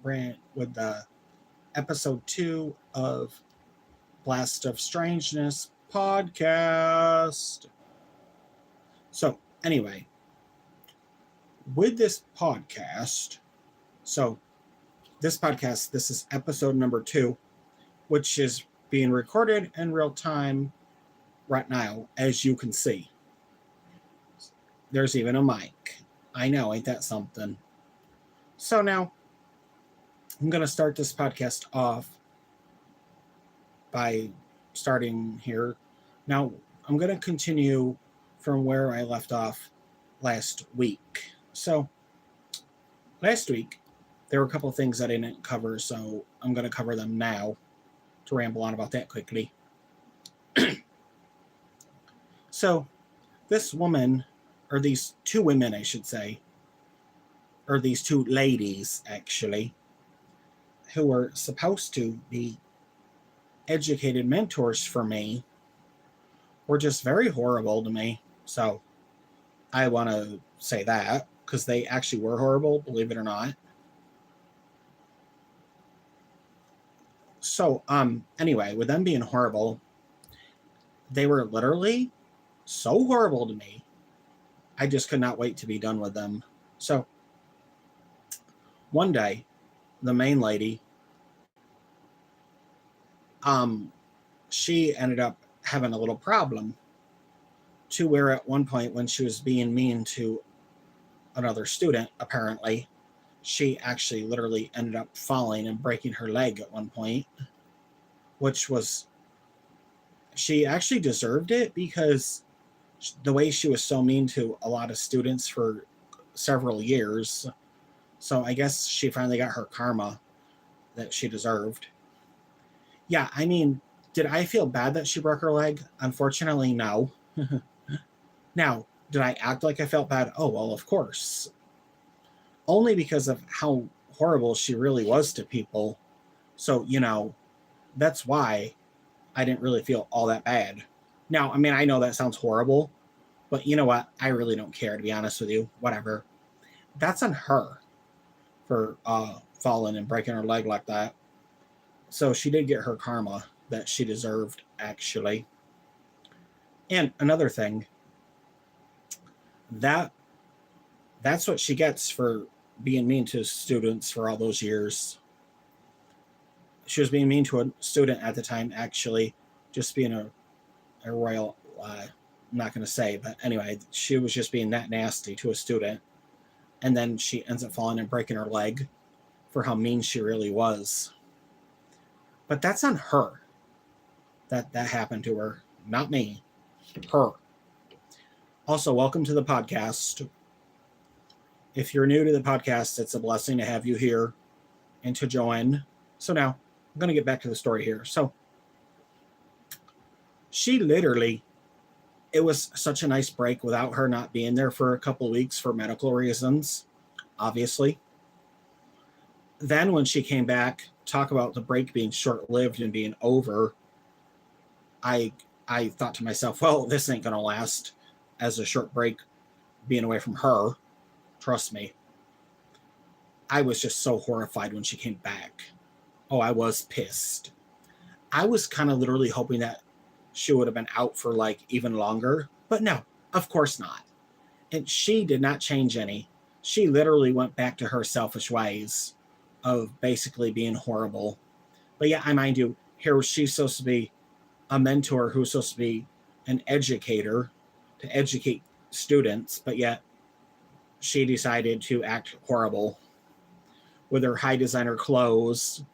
with the episode 2 of Blast of Strangeness podcast. So, anyway, with this podcast, this is episode number 2, which is being recorded in real time right now, as you can see. There's even a mic. I know, ain't that something? So now, I'm going to start this podcast off by starting here. Now, I'm going to continue from where I left off last week. So, last week, there were a couple of things I didn't cover, so I'm going to cover them now to ramble on about that quickly. So, this woman, or these two women, I should say, or these two ladies, actually, who were supposed to be educated mentors for me, were just very horrible to me. So I want to say that, because they actually were horrible, believe it or not. So, anyway, with them being horrible, they were literally so horrible to me. I just could not wait to be done with them. So, one day, the main lady, she ended up having a little problem, to where at one point when she was being mean to another student, apparently, she actually literally ended up falling and breaking her leg at one point, which was, she actually deserved it, because the way she was so mean to a lot of students for several years. So I guess she finally got her karma that she deserved. Yeah, I mean, did I feel bad that she broke her leg? Unfortunately, no. Now, did I act like I felt bad? Oh, well, of course. Only because of how horrible she really was to people. So, that's why I didn't really feel all that bad. Now, I mean, I know that sounds horrible, but you know what? I really don't care, to be honest with you. Whatever. That's on her for falling and breaking her leg like that. So she did get her karma that she deserved, actually. And another thing, that's what she gets for being mean to students for all those years. She was being mean to a student at the time, actually, just being a royal, I'm not going to say, but anyway, she was just being that nasty to a student. And then she ends up falling and breaking her leg for how mean she really was. But that's on her. That happened to her. Not me. Her. Also, welcome to the podcast. If you're new to the podcast, it's a blessing to have you here and to join. So now, I'm going to get back to the story here. So, she literally, it was such a nice break without her not being there for a couple of weeks for medical reasons, obviously. Then when she came back, talk about the break being short-lived and being over, I thought to myself, well, this ain't going to last as a short break being away from her. Trust me. I was just so horrified when she came back. Oh, I was pissed. I was kind of literally hoping that she would have been out for like even longer, but no, of course not. And she did not change any. She literally went back to her selfish ways of basically being horrible. But yeah, I mind you, here she's supposed to be a mentor who's supposed to be an educator to educate students, but yet she decided to act horrible with her high designer clothes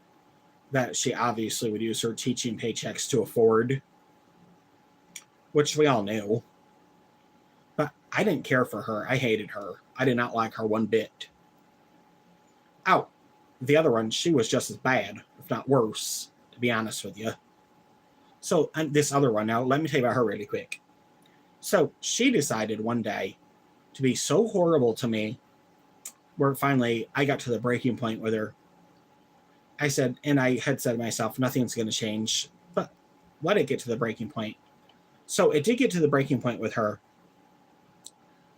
that she obviously would use her teaching paychecks to afford, which we all knew. But I didn't care for her. I hated her. I did not like her one bit. Oh, the other one, she was just as bad, if not worse, to be honest with you. So, and this other one, now let me tell you about her really quick. So, she decided one day to be so horrible to me, where finally I got to the breaking point with her. I said, and I had said to myself, nothing's going to change, but let it get to the breaking point. So it did get to the breaking point with her,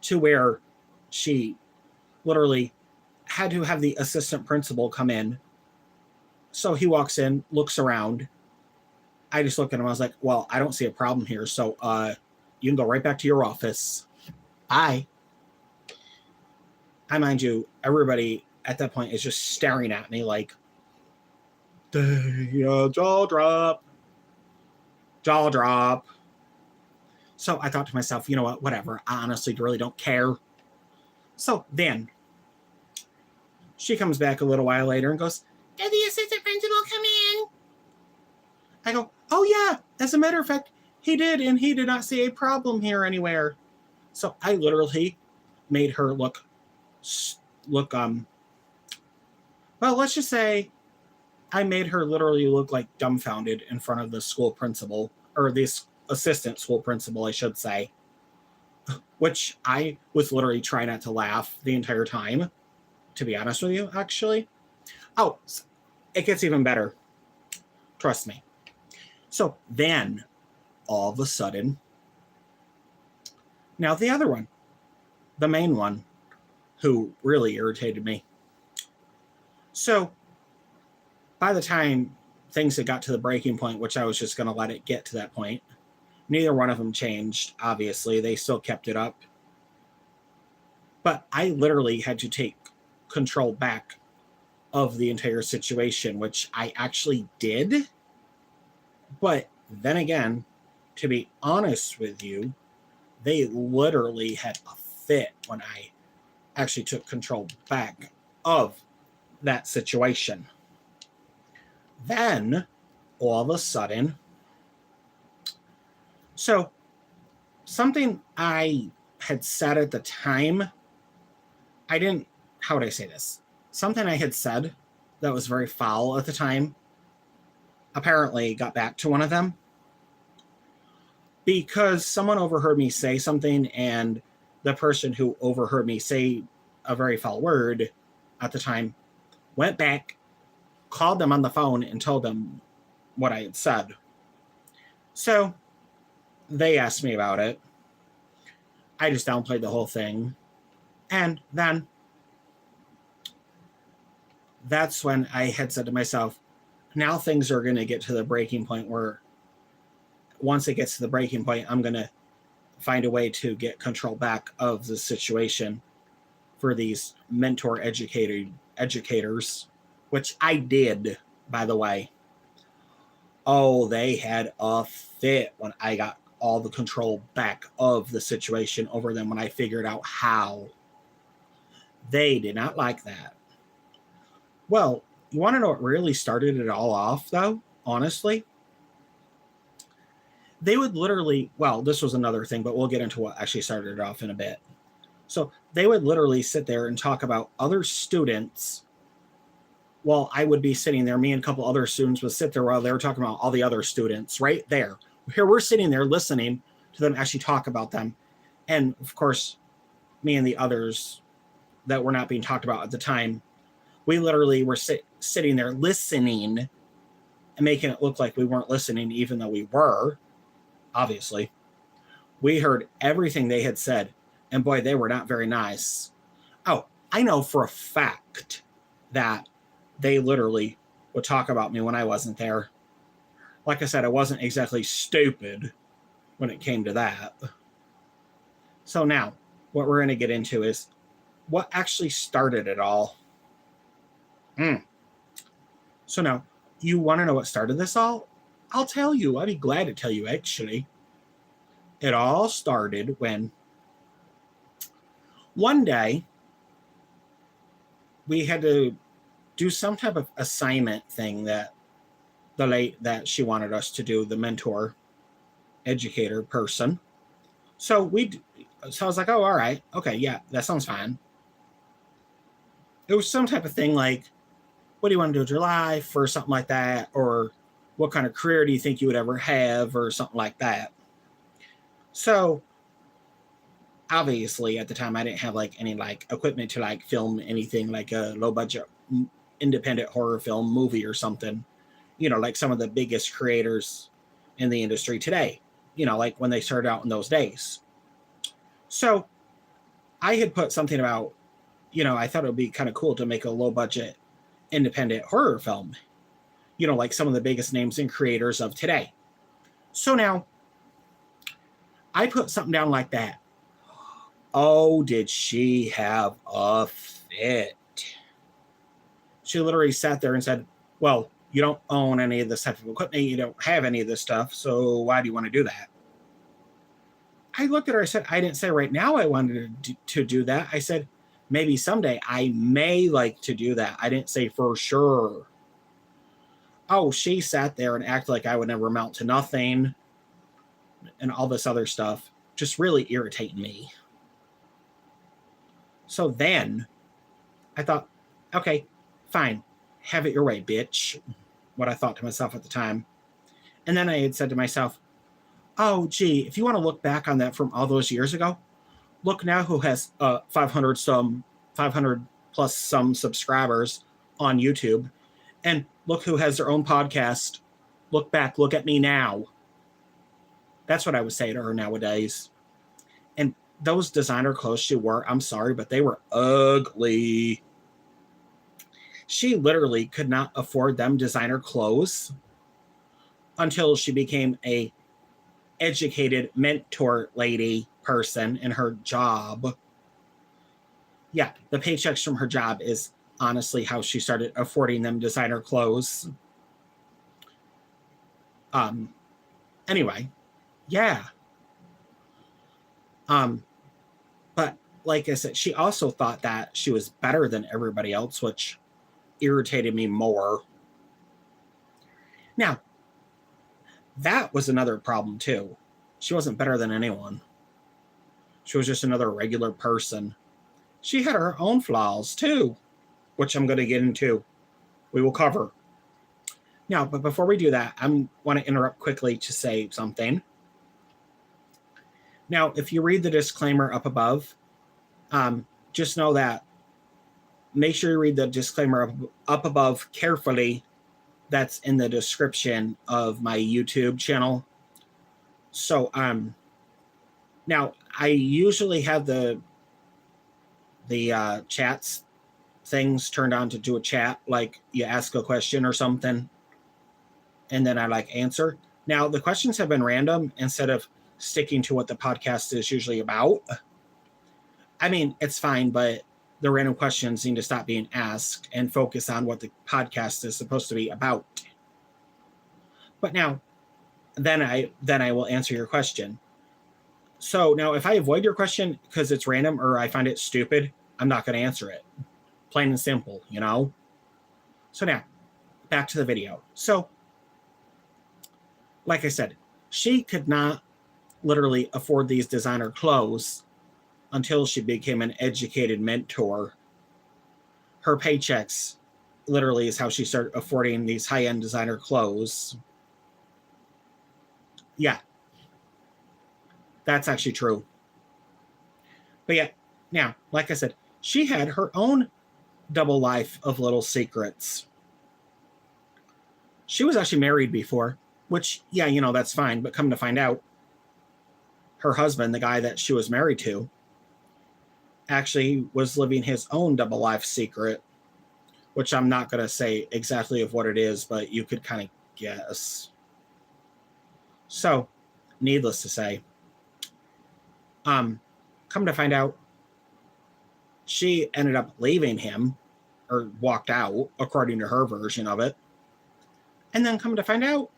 to where she literally had to have the assistant principal come in. So he walks in, looks around. I just looked at him. I was like, well, I don't see a problem here. So you can go right back to your office. Bye. I mind you, everybody at that point is just staring at me like, jaw drop. Jaw drop. So I thought to myself, you know what, whatever. I honestly really don't care. So then she comes back a little while later and goes, did the assistant principal come in? I go, oh yeah, as a matter of fact, he did, and he did not see a problem here anywhere. So I literally made her look, well, let's just say I made her literally look like dumbfounded in front of the school principal, or this assistant school principal, I should say, which I was literally trying not to laugh the entire time, to be honest with you, actually. Oh, it gets even better. Trust me. So then, all of a sudden, now the other one, the main one, who really irritated me. So, by the time things had got to the breaking point, which I was just going to let it get to that point, neither one of them changed, obviously. They still kept it up. But I literally had to take control back of the entire situation, which I actually did. But then again, to be honest with you, they literally had a fit when I actually took control back of that situation. Then, all of a sudden, so something I had said at the time, how would I say this? Something I had said that was very foul at the time apparently got back to one of them because someone overheard me say something, and the person who overheard me say a very foul word at the time went back, called them on the phone, and told them what I had said. So they asked me about it. I just downplayed the whole thing. And then that's when I had said to myself, now things are going to get to the breaking point where once it gets to the breaking point, I'm going to find a way to get control back of the situation for these mentor educators, which I did, by the way. Oh, they had a fit when I got all the control back of the situation over them when I figured out how. They did not like that. Well, you want to know what really started it all off, though? Honestly? They would literally, well, this was another thing, but we'll get into what actually started it off in a bit. So they would literally sit there and talk about other students while I would be sitting there. Me and a couple other students would sit there while they were talking about all the other students right there. Here we're sitting there listening to them actually talk about them. And of course, me and the others that were not being talked about at the time, we literally were sitting there listening and making it look like we weren't listening, even though we were, obviously. We heard everything they had said, and boy, they were not very nice. Oh, I know for a fact that they literally would talk about me when I wasn't there. Like I said, I wasn't exactly stupid when it came to that. So now, what we're going to get into is what actually started it all. So now, you want to know what started this all? I'll tell you. I'd be glad to tell you, actually. It all started when one day we had to do some type of assignment thing that she wanted us to do, the mentor educator person. So I was like, oh, all right. Okay, yeah, that sounds fine. It was some type of thing like, what do you want to do with your life, or something like that, or what kind of career do you think you would ever have, or something like that. So obviously at the time I didn't have like any like equipment to like film anything like a low budget independent horror film movie or something, like some of the biggest creators in the industry today, like when they started out in those days. So I had put something about I thought it would be kind of cool to make a low budget independent horror film, like some of the biggest names and creators of today. So now I put something down like that. Oh, did she have a fit? She literally sat there and said, well, you don't own any of this type of equipment. You don't have any of this stuff. So why do you want to do that? I looked at her. I said, I didn't say right now I wanted to do that. I said, maybe someday I may like to do that. I didn't say for sure. Oh, she sat there and acted like I would never amount to nothing and all this other stuff, just really irritating me. So then I thought, okay, fine, have it your way, bitch. What I thought to myself at the time. And then I had said to myself, oh, gee, if you want to look back on that from all those years ago, look now who has 500 plus some subscribers on YouTube. And look who has their own podcast. Look back, look at me now. That's what I would say to her nowadays. And those designer clothes she wore, I'm sorry, but they were ugly. She literally could not afford them designer clothes until she became a educated mentor lady person in her job. Yeah, the paychecks from her job is honestly how she started affording them designer clothes. Anyway, yeah. But like I said, she also thought that she was better than everybody else, which irritated me more. Now, that was another problem too. She wasn't better than anyone. She was just another regular person. She had her own flaws too, which I'm going to get into. We will cover. Now, but before we do that, I want to interrupt quickly to say something. Now, if you read the disclaimer up above, just know that make sure you read the disclaimer up above carefully. That's in the description of my YouTube channel. So, now I usually have the chats things turned on to do a chat, like you ask a question or something, and then I answer. Now the questions have been random instead of sticking to what the podcast is usually about. I mean, it's fine, but the random questions need to stop being asked and focus on what the podcast is supposed to be about. But now, then I will answer your question. So now if I avoid your question because it's random or I find it stupid, I'm not going to answer it. Plain and simple, So now, back to the video. So, like I said, she could not literally afford these designer clothes until she became an educated mentor. Her paychecks literally is how she started affording these high-end designer clothes. Yeah. That's actually true. But yeah, now, like I said, she had her own double life of little secrets. She was actually married before, which, yeah, that's fine. But come to find out, her husband, the guy that she was married to, actually was living his own double life secret, which I'm not going to say exactly of what it is, but you could kind of guess. So, needless to say, come to find out, she ended up leaving him or walked out, according to her version of it. And then come to find out,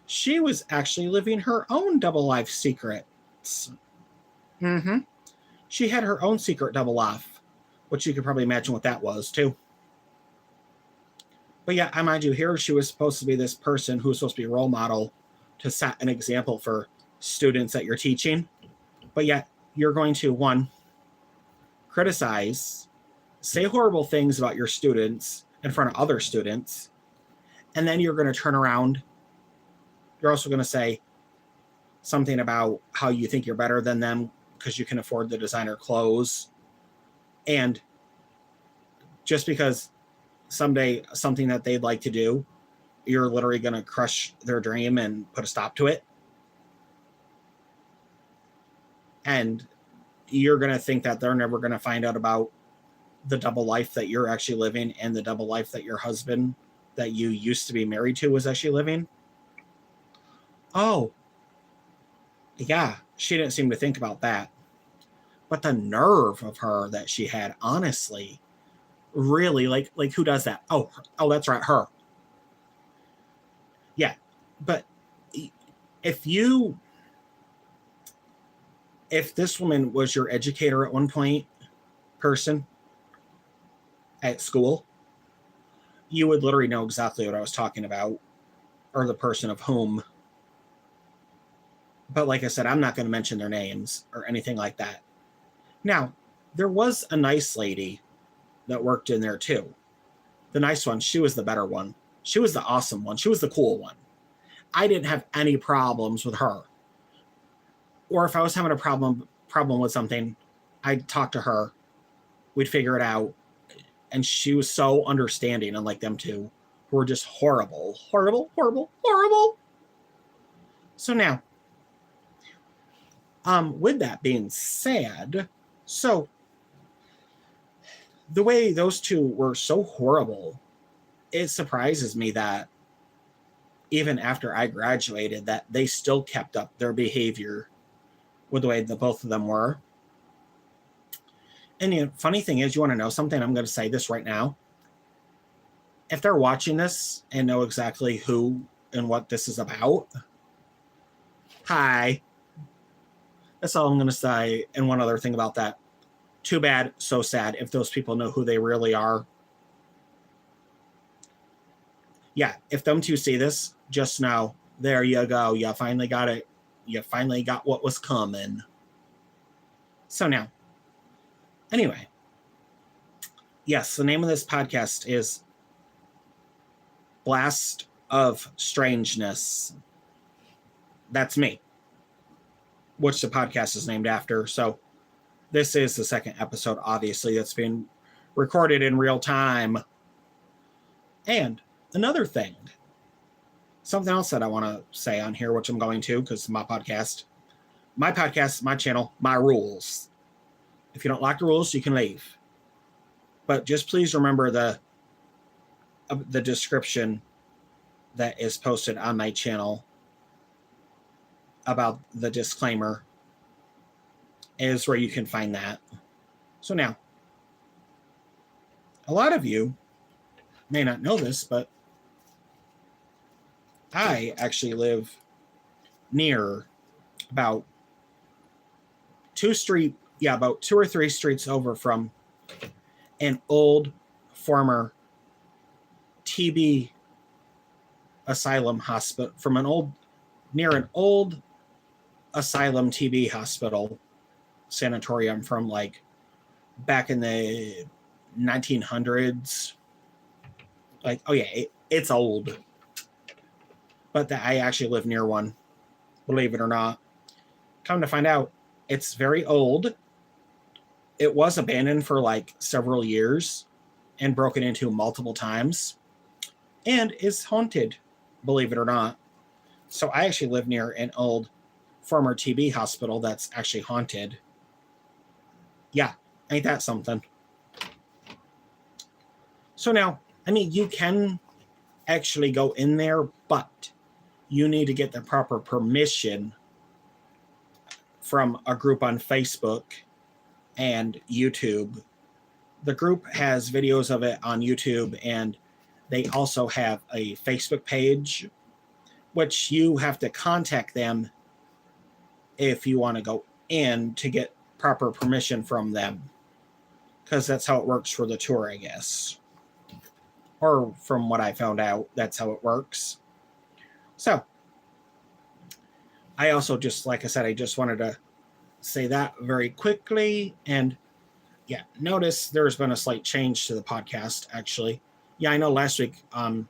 she was actually living her own double life secrets. She had her own secret double life, which you could probably imagine what that was, too. But yeah, I mind you, here she was supposed to be this person who was supposed to be a role model to set an example for students that you're teaching. But yet, you're going to, one, criticize, say horrible things about your students in front of other students, and then you're going to turn around. You're also going to say something about how you think you're better than them because you can afford the designer clothes. And just because someday something that they'd like to do, you're literally going to crush their dream and put a stop to it. And you're going to think that they're never going to find out about the double life that you're actually living and the double life that your husband that you used to be married to was actually living? Oh, yeah, she didn't seem to think about that. But the nerve of her that she had, honestly, really, like who does that? Oh, that's right, her. Yeah, but if this woman was your educator at one point, person at school, you would literally know exactly what I was talking about, or the person of whom. But like I said, I'm not going to mention their names or anything like that. Now, there was a nice lady that worked in there too. The nice one, she was the better one. She was the awesome one. She was the cool one. I didn't have any problems with her. Or if I was having a problem with something, I'd talk to her. We'd figure it out. And she was so understanding, unlike them two, who were just horrible. Horrible, horrible, horrible. So now, with that being said, so the way those two were so horrible, it surprises me that even after I graduated, that they still kept up their behavior with the way that both of them were. And the funny thing is, you want to know something? I'm going to say this right now. If they're watching this and know exactly who and what this is about, hi. That's all I'm going to say. And one other thing about that. Too bad, so sad if those people know who they really are. Yeah, if them two see this, just know, there you go. You finally got it. You finally got what was coming. So now, anyway, yes, the name of this podcast is Blast of Strangeness. That's me, which the podcast is named after. So this is the second episode, obviously, that's been recorded in real time. And another thing, something else that I want to say on here, which I'm going to, because my podcast, my channel, my rules. If you don't like the rules, you can leave. But just please remember the description that is posted on my channel about the disclaimer is where you can find that. So now, a lot of you may not know this, but I actually live near about two or three streets over from an old former TB asylum hospital, near an old asylum TB hospital sanatorium from like back in the 1900s. Like, oh yeah, it's old. But I actually live near one, believe it or not. Come to find out, it's very old. It was abandoned for like several years and broken into multiple times and is haunted, believe it or not. So I actually live near an old former TB hospital that's actually haunted. Yeah, ain't that something? So now, I mean, you can actually go in there, but you need to get the proper permission from a group on Facebook and YouTube. The group has videos of it on YouTube, and they also have a Facebook page, which you have to contact them if you want to go in to get proper permission from them, because that's how it works for the tour, I guess. Or from what I found out, that's how it works. So, I also just, like I said, I just wanted to say that very quickly. And yeah, notice there's been a slight change to the podcast, actually. Yeah, I know last week I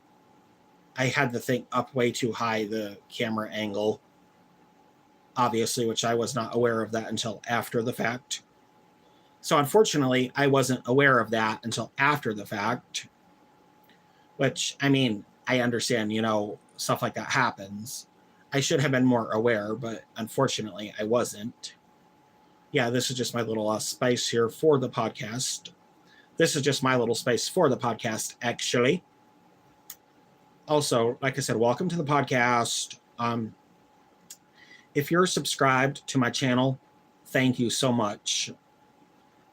had the thing up way too high, the camera angle, obviously, which I was not aware of that until after the fact. So unfortunately, I wasn't aware of that until after the fact, which, I mean, I understand, stuff like that happens. I should have been more aware, but unfortunately, I wasn't. Yeah, this is just my little spice here for the podcast. This is just my little space for the podcast, actually. Also, like I said, welcome to the podcast. If you're subscribed to my channel, thank you so much.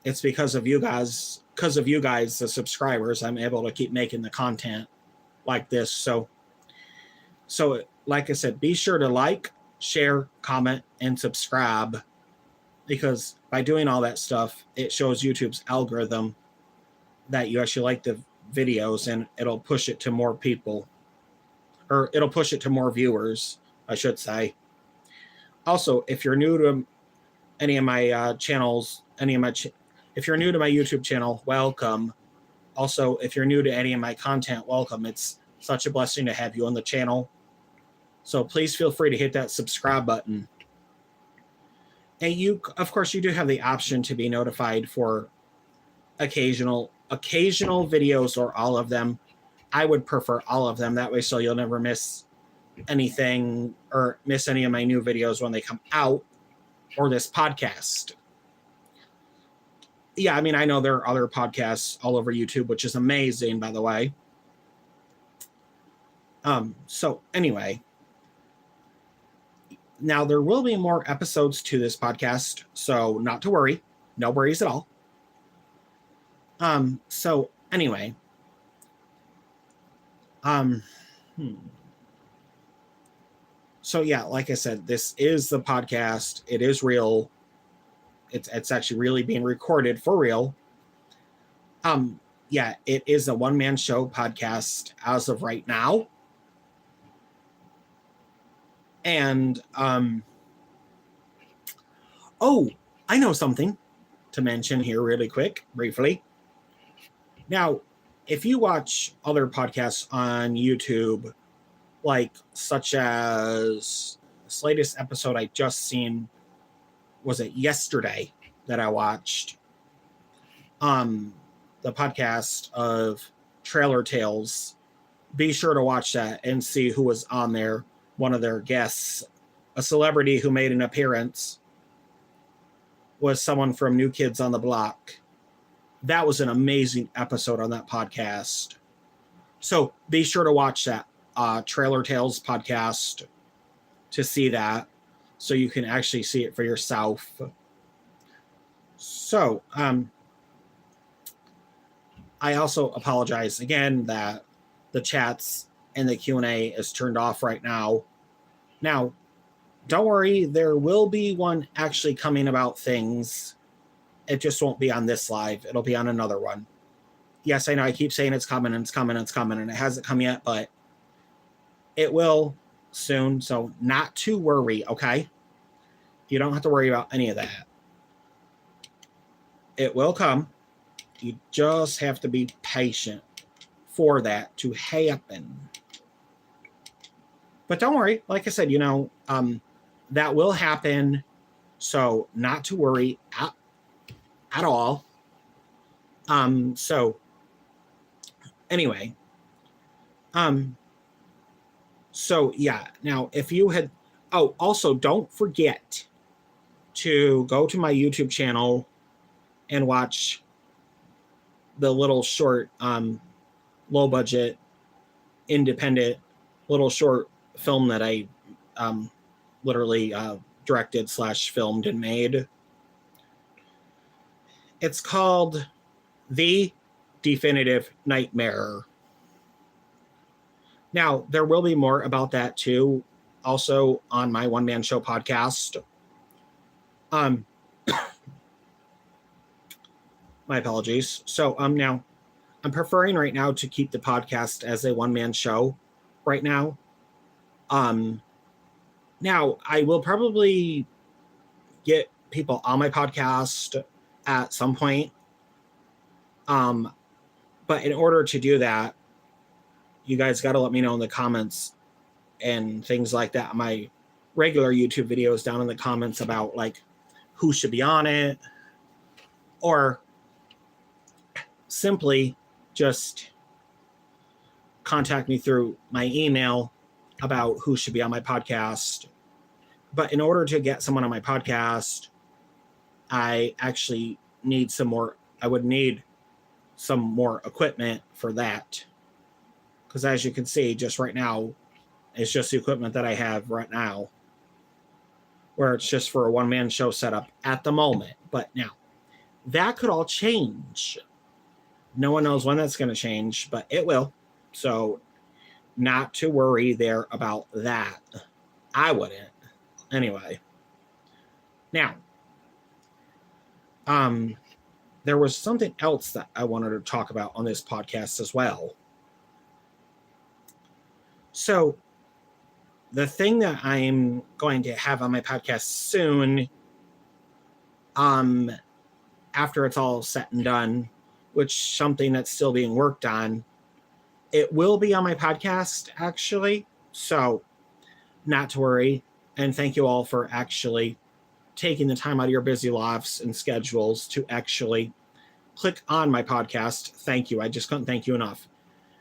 It's because of you guys, the subscribers, I'm able to keep making the content like this. So like I said, be sure to like, share, comment, and subscribe, because by doing all that stuff, it shows YouTube's algorithm that you actually like the videos, and it'll push it to more people, or it'll push it to more viewers, I should say. Also, if you're new to any of my channels, if you're new to my YouTube channel, welcome. Also, if you're new to any of my content, welcome. It's such a blessing to have you on the channel. So please feel free to hit that subscribe button. And you, of course, you do have the option to be notified for occasional videos, or all of them. I would prefer all of them. That way, so you'll never miss anything or miss any of my new videos when they come out, or this podcast. Yeah, I mean, I know there are other podcasts all over YouTube, which is amazing, by the way. So anyway, now there will be more episodes to this podcast, so not to worry. No worries at all. So anyway, so yeah, like I said, this is the podcast. It is real. It's actually really being recorded for real. Yeah, it is a one-man show podcast as of right now. And oh, I know something to mention here really quick, briefly. Now, if you watch other podcasts on YouTube, like such as this latest episode I just seen, was it yesterday that I watched? The podcast of Trailer Tales. Be sure to watch that and see who was on there. One of their guests, a celebrity who made an appearance, was someone from New Kids on the Block. That was an amazing episode on that podcast. So be sure to watch that Trailer Tales podcast to see that, so you can actually see it for yourself. So I also apologize again that the chats and the Q&A is turned off right now. Now, don't worry, there will be one actually coming about things. It just won't be on this live. It'll be on another one. Yes, I know I keep saying it's coming, and it's coming, and it's coming, and it hasn't come yet, but it will soon. So not to worry, okay? You don't have to worry about any of that. It will come. You just have to be patient for that to happen. But don't worry, like I said, that will happen. So not to worry at all. So anyway, so yeah, now if you had, also don't forget to go to my YouTube channel and watch the little short, low budget, independent little short film that I literally directed / filmed and made. It's called The Definitive Nightmare. Now, there will be more about that too, also on my one-man show podcast. My apologies. So now I'm preferring right now to keep the podcast as a one-man show right now. Now I will probably get people on my podcast at some point. But in order to do that, you guys got to let me know in the comments and things like that. My regular YouTube videos down in the comments about like who should be on it, or simply just contact me through my email about who should be on my podcast. But in order to get someone on my podcast, I actually need some more. I would need some more equipment for that. Because as you can see, just right now, it's just the equipment that I have right now, where it's just for a one-man show setup at the moment. But now, that could all change. No one knows when that's going to change, but it will. So, not to worry there about that. I wouldn't. Anyway. Now, there was something else that I wanted to talk about on this podcast as well. So, the thing that I'm going to have on my podcast soon, after it's all set and done, which something that's still being worked on, it will be on my podcast, actually. So, not to worry. And thank you all for actually taking the time out of your busy lives and schedules to actually click on my podcast. Thank you. I just couldn't thank you enough.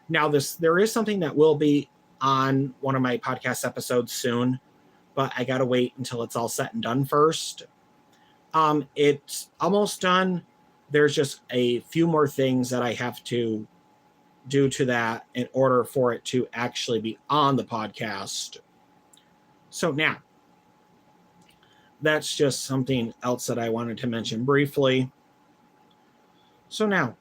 Now, there is something that will be on one of my podcast episodes soon, but I got to wait until it's all set and done first. It's almost done. There's just a few more things that I have to do to that in order for it to actually be on the podcast. So now, that's just something else that I wanted to mention briefly. So now,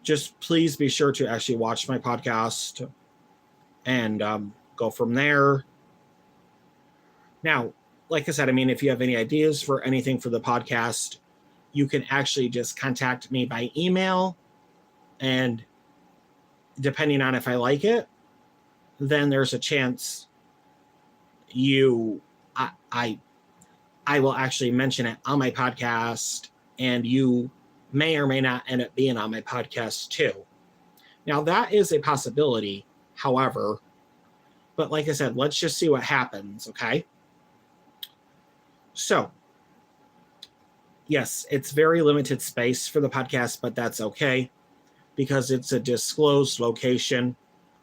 just please be sure to actually watch my podcast and go from there. Now, like I said, I mean, if you have any ideas for anything for the podcast, you can actually just contact me by email. And depending on if I like it, then there's a chance I will actually mention it on my podcast, and you may or may not end up being on my podcast too. Now, that is a possibility, however, but like I said, let's just see what happens, okay? So, yes, it's very limited space for the podcast, but that's okay because it's a disclosed location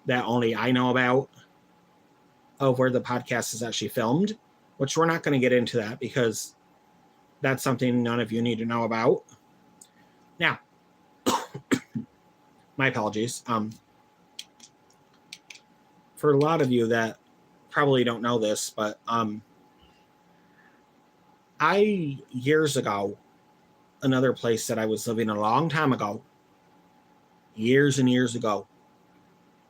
that only I know about of where the podcast is actually filmed, which we're not going to get into that because that's something none of you need to know about. Now, my apologies. For a lot of you that probably don't know this, but I, years ago, another place that I was living a long time ago, years and years ago,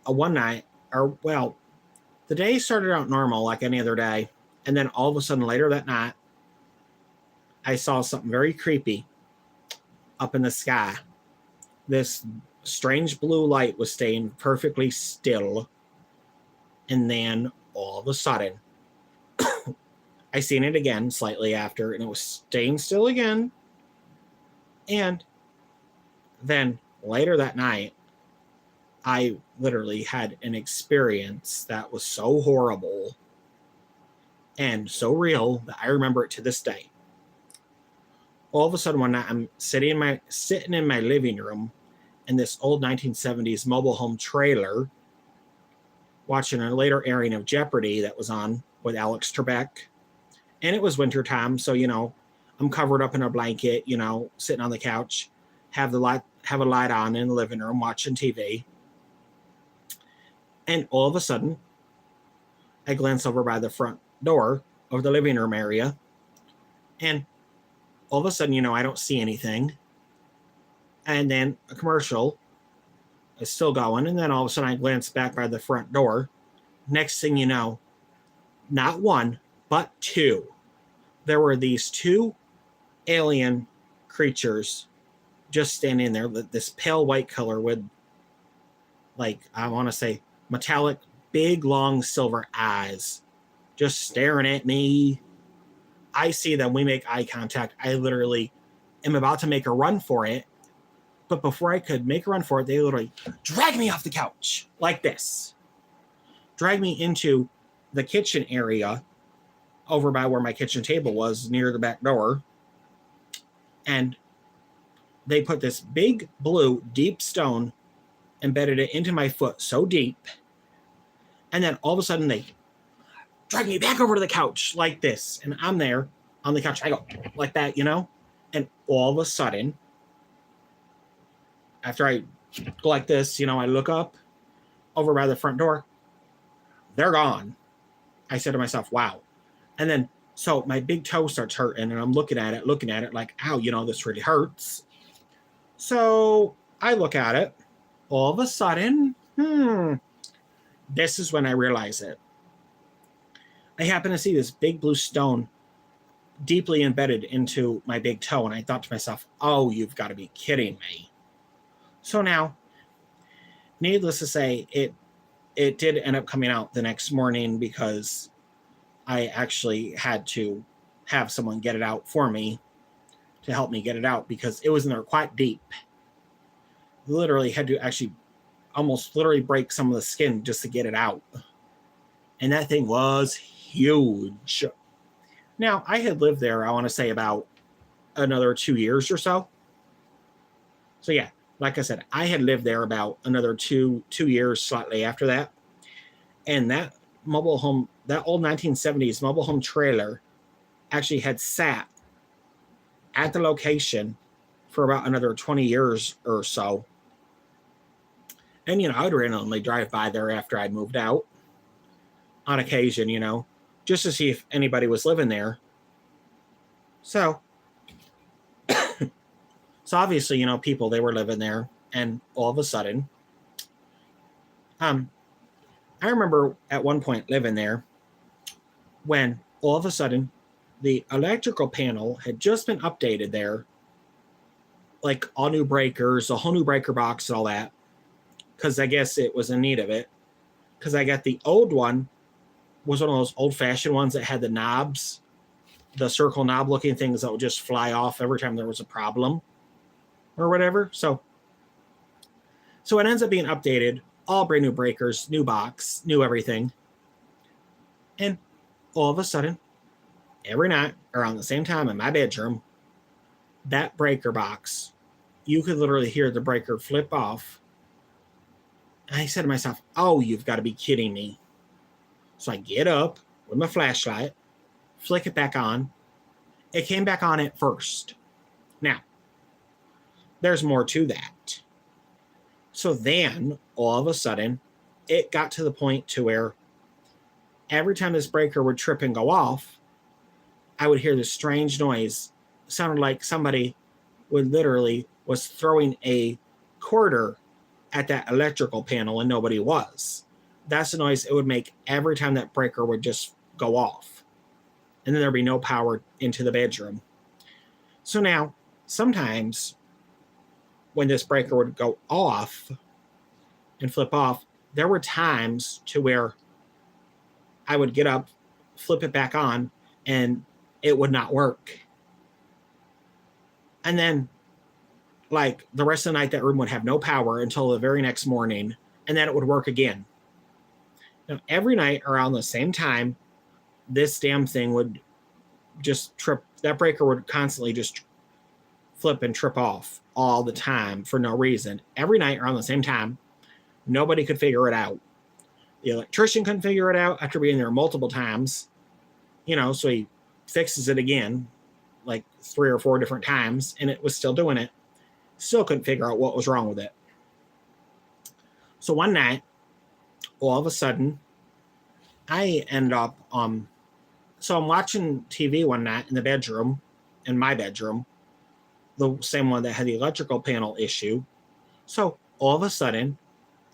one night, the day started out normal like any other day, and then all of a sudden later that night, I saw something very creepy up in the sky. This strange blue light was staying perfectly still, and then all of a sudden, I seen it again slightly after, and it was staying still again. And then later that night, I literally had an experience that was so horrible and so real that I remember it to this day. All of a sudden one night, I'm sitting in my living room in this old 1970s mobile home trailer, watching a later airing of Jeopardy that was on with Alex Trebek. And it was wintertime, so, I'm covered up in a blanket, sitting on the couch, have a light on in the living room, watching TV. And all of a sudden, I glance over by the front door of the living room area, and all of a sudden, I don't see anything. And then a commercial is still going, and then all of a sudden I glance back by the front door. Next thing you know, not one, but two. There were these two alien creatures just standing there, this pale white color with, I want to say, metallic, big, long silver eyes, just staring at me. I see them. We make eye contact. I literally am about to make a run for it. But before I could make a run for it, they literally drag me off the couch like this. Drag me into the kitchen area over by where my kitchen table was near the back door. And they put this big blue deep stone, embedded it into my foot so deep. And then all of a sudden they drag me back over to the couch like this. And I'm there on the couch. I go like that, And all of a sudden after I go like this, I look up over by the front door. They're gone. I said to myself, wow. And then, so my big toe starts hurting, and I'm looking at it like, ow, this really hurts. So I look at it. All of a sudden, this is when I realize it. I happen to see this big blue stone deeply embedded into my big toe, and I thought to myself, oh, you've got to be kidding me. So now, needless to say, it did end up coming out the next morning because I actually had to have someone get it out for me to help me get it out because it was in there quite deep. Literally had to actually almost literally break some of the skin just to get it out. And that thing was huge. Now, I had lived there, I want to say, about another 2 years or so. So yeah, like I said, I had lived there about another two years slightly after that. And that mobile home, that old 1970s mobile home trailer actually had sat at the location for about another 20 years or so. And, I would randomly drive by there after I moved out on occasion, just to see if anybody was living there. So obviously, people, they were living there. And all of a sudden, I remember at one point living there when all of a sudden the electrical panel had just been updated there, like all new breakers, a whole new breaker box and all that, because I guess it was in need of it. Because I got the old one was one of those old-fashioned ones that had the knobs, the circle knob-looking things that would just fly off every time there was a problem or whatever. So it ends up being updated, all brand new breakers, new box, new everything. And all of a sudden, every night around the same time in my bedroom, that breaker box, you could literally hear the breaker flip off. And I said to myself, oh, you've got to be kidding me. So I get up with my flashlight, flick it back on. It came back on at first. Now, there's more to that. So then, all of a sudden, it got to the point to where every time this breaker would trip and go off, I would hear this strange noise. It sounded like somebody was throwing a quarter at that electrical panel and nobody was. That's the noise it would make every time that breaker would just go off. And then there'd be no power into the bedroom. So now, sometimes when this breaker would go off and flip off, there were times to where I would get up, flip it back on, and it would not work. And then, like, the rest of the night, that room would have no power until the very next morning, and then it would work again. Now, every night around the same time, this damn thing would just trip. That breaker would constantly just flip and trip off all the time for no reason. Every night around the same time, nobody could figure it out. The electrician couldn't figure it out after being there multiple times. So he fixes it again, like 3 or 4 different times, and it was still doing it. Still couldn't figure out what was wrong with it. So one night, all of a sudden, I end up, so I'm watching TV one night in the bedroom, in my bedroom, the same one that had the electrical panel issue. So all of a sudden,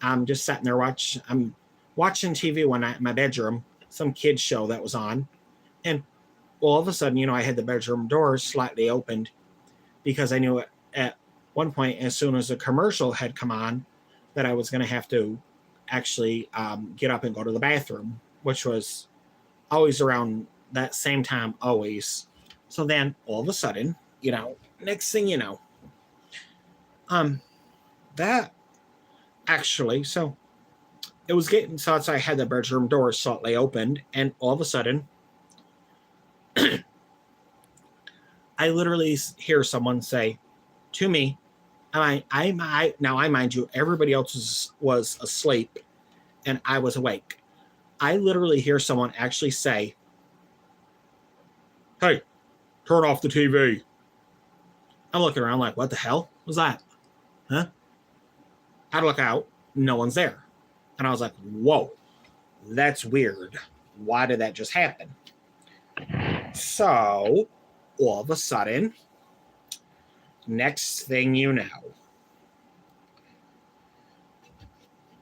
I'm just sitting there I'm watching TV one night in my bedroom, some kids show that was on. And all of a sudden, I had the bedroom doors slightly opened because I knew at one point, as soon as the commercial had come on, that I was going to have to actually get up and go to the bathroom, which was always around that same time, always. So then all of a sudden, next thing you know, that actually, so it was getting, so I had the bedroom door slightly opened, and all of a sudden, I literally hear someone say to me, now I mind you, everybody else was asleep and I was awake. I literally hear someone actually say, hey, turn off the TV. I'm looking around like, what the hell was that? Huh? I look out, no one's there. And I was like, whoa, that's weird. Why did that just happen? So, all of a sudden, next thing you know,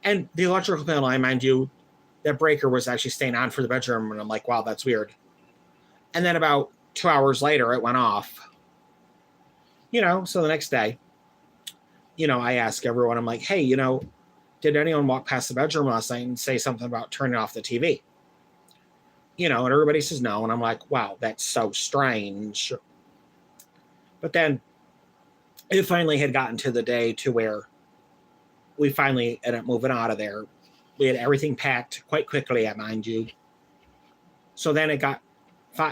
and the electrical panel, I mind you, that breaker was actually staying on for the bedroom. And I'm like, wow, that's weird. And then about 2 hours later, it went off. So the next day, I ask everyone, I'm like, hey, did anyone walk past the bedroom last night and say something about turning off the TV? And everybody says no. And I'm like, wow, that's so strange. But then it finally had gotten to the day to where we finally ended up moving out of there. We had everything packed quite quickly, I mind you. So then it got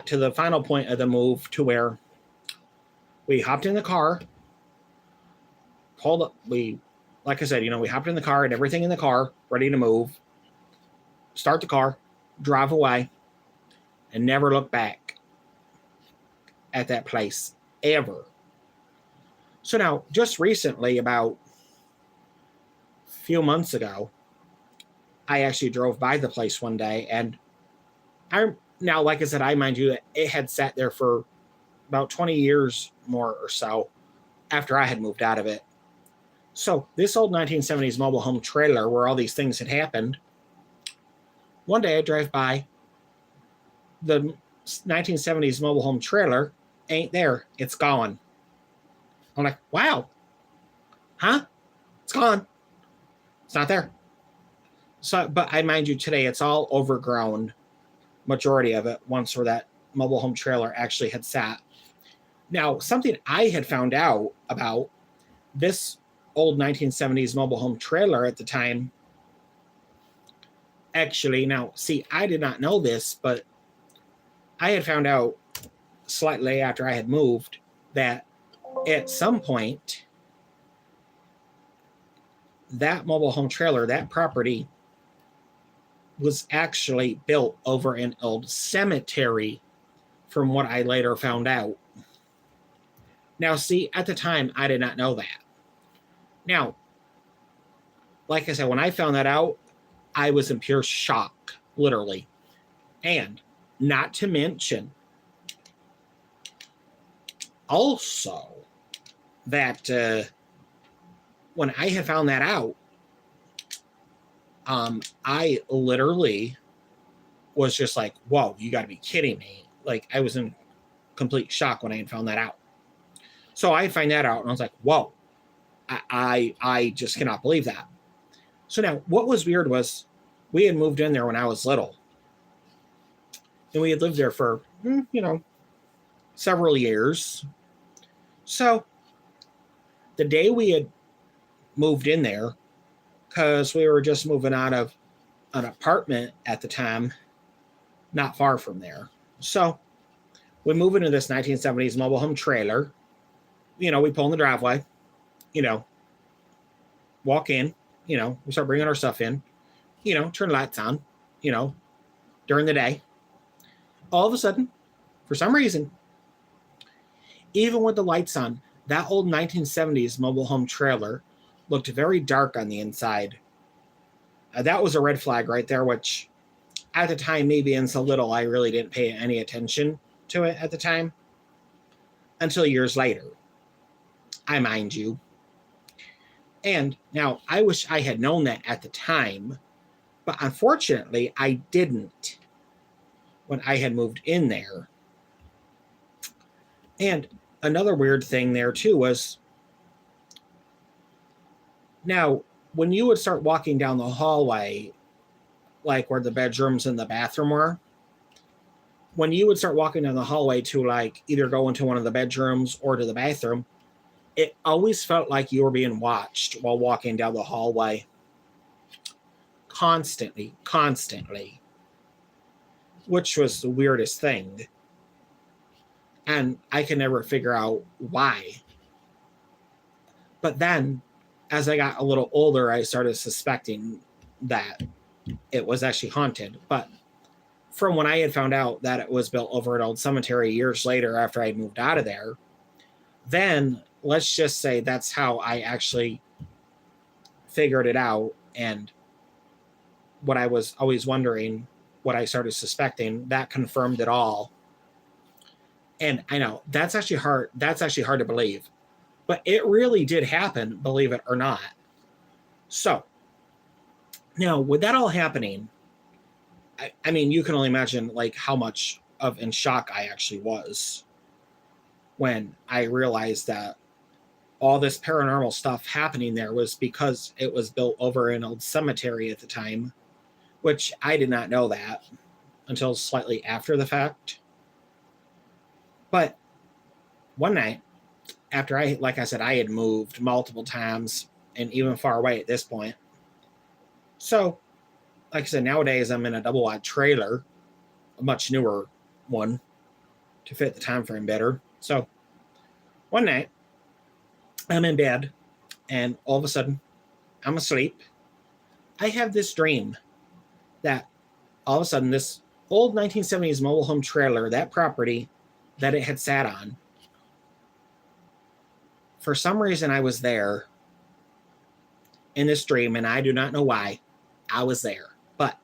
to the final point of the move to where we hopped in the car, pulled up. Like I said, we hopped in the car and everything in the car, ready to move, start the car, drive away, and never look back at that place ever. So now, just recently, about a few months ago, I actually drove by the place one day, and like I said, I mind you that it had sat there for about 20 years more or so after I had moved out of it. So this old 1970s mobile home trailer where all these things had happened, one day I drive by, the 1970s mobile home trailer ain't there. It's gone. I'm like, wow. Huh? It's gone. It's not there. So, but I mind you today, it's all overgrown. Majority of it, once where that mobile home trailer actually had sat. Now, something I had found out about this old 1970s mobile home trailer at the time, actually, now, see, I did not know this, but I had found out slightly after I had moved that at some point, that mobile home trailer, that property, was actually built over an old cemetery, from what I later found out. Now, see, at the time, I did not know that. Now, like I said, when I found that out, I was in pure shock, literally. And not to mention, also, that when I had found that out, I literally was just like, whoa, you got to be kidding me. Like, I was in complete shock when I had found that out. So I find that out, and I was like, whoa, I just cannot believe that. So now, what was weird was we had moved in there when I was little. And we had lived there for, several years. So the day we had moved in there, because we were just moving out of an apartment at the time, not far from there. So we move into this 1970s mobile home trailer. We pull in the driveway, walk in, we start bringing our stuff in, turn lights on, during the day. All of a sudden, for some reason, even with the lights on, that old 1970s mobile home trailer looked very dark on the inside. That was a red flag right there, which at the time, me being so little, I really didn't pay any attention to it at the time until years later, I mind you. And now I wish I had known that at the time, but unfortunately I didn't when I had moved in there. And another weird thing there too was, now when you would start walking down the hallway, like where the bedrooms and the bathroom were, when you would start walking down the hallway to like either go into one of the bedrooms or to the bathroom, it always felt like you were being watched while walking down the hallway. Constantly. Which was the weirdest thing. And I could never figure out why. But then, as I got a little older, I started suspecting that it was actually haunted. But from when I had found out that it was built over an old cemetery years later after I moved out of there, then let's just say that's how I actually figured it out, and what I was always wondering, what I started suspecting, that confirmed it all. And I know that's actually hard. That's actually hard to believe, but it really did happen, believe it or not. So now, with that all happening, I mean, you can only imagine like how much of in shock I actually was when I realized that all this paranormal stuff happening there was because it was built over an old cemetery at the time, which I did not know that until slightly after the fact. But one night, after like I said, I had moved multiple times and even far away at this point. So, like I said, nowadays I'm in a double wide trailer, a much newer one to fit the time frame better. So, one night, I'm in bed, and all of a sudden, I'm asleep. I have this dream that all of a sudden, this old 1970s mobile home trailer, that property that it had sat on, for some reason, I was there in this dream, and I do not know why I was there. But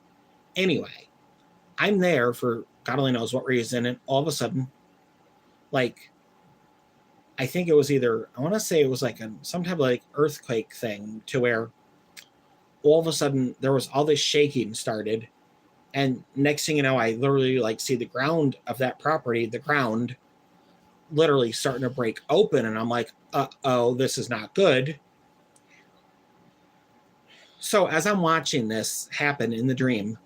anyway, I'm there for God only knows what reason, and all of a sudden, like, I think it was either, I want to say it was like some type of like earthquake thing, to where all of a sudden there was all this shaking started. And next thing you know, I literally like see the ground of that property, the ground literally starting to break open. And I'm like, uh-oh, this is not good. So as I'm watching this happen in the dream,